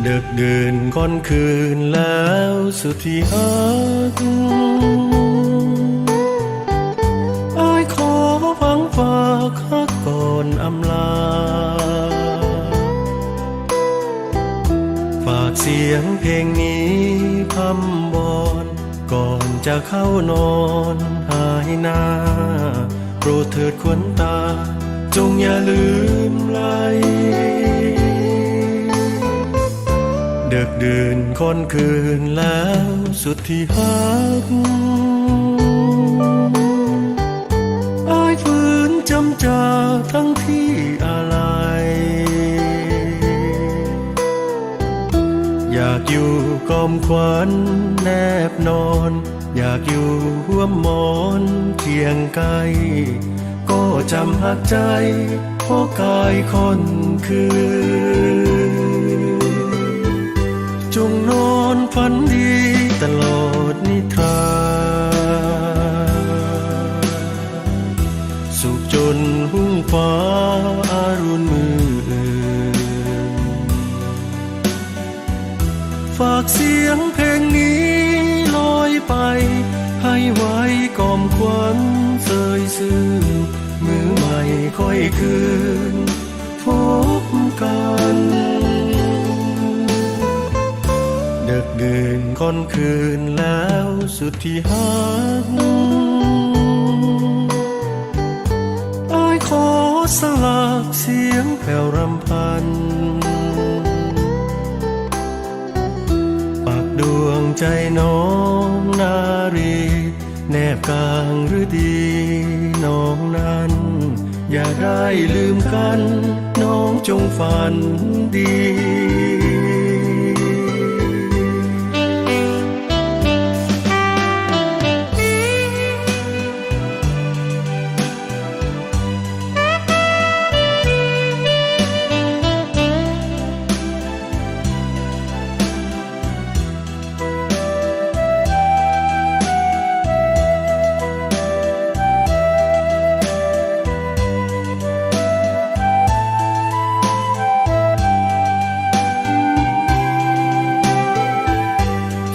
ดึกดื่นค่อนคืนแล้วสุดที่ฮักอ้ายขอพังฝากฮักก่อนอำลาฝากเสียงเพลงนี้พำบอนก่อนจะเข้านอนหายหน้าโปรดเถิดขวัญตาจงอย่าลืมไหลดึกดื่นค่อนคืนแล้วสุดที่ฮักอ้ายฝืนจำจาทั้งที่อะไรอยากอยู่กอมขวัญแนบนอนอยากอยู่ห่วมหมอนเคียงไกลก็จำหักใจเพราะกายคนคืนจงนอนฝันดีตลอดนิทราสุขจนหุ้งฟ้าอารุณมือฝากเสียงเพลงนี้ลอยไปให้ไว้กอมขวัญเสยซื่อมือใหม่ค่อยคืนพบกันดึกดื่นค่อนคืนแล้วสุดที่ฮักอ้ายขอสลักเสียงแผ่วรำพันปักดวงใจน้องนารีแนบกลางฤดีน้องนั้นอย่าได้ลืมกันน้องจงฝันดี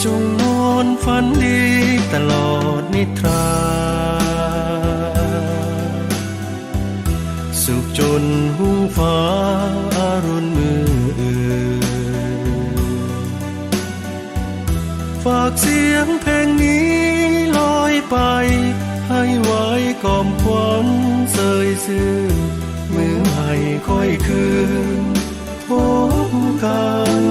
จงนอนฝันดีตลอดนิทราสุขจนหุ้งฟ้าอารุณมือฝากเสียงเพลงนี้ลอยไปให้ไว้กอมขวัญเสยซื่อมือให้ค่อยคืนพบกัน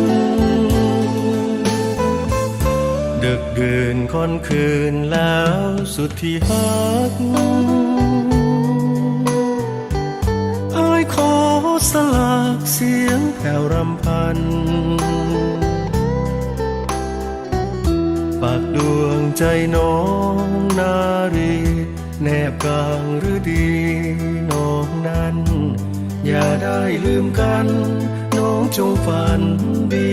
ดึกดื่นค่อนคืนแล้วสุดที่ฮักอ้ายขอสลักเสียงแผ่วรำพันปักดวงใจน้องนารีแนบกลางฤดีน้องนั้นอย่าได้ลืมกันน้องจงฝันดี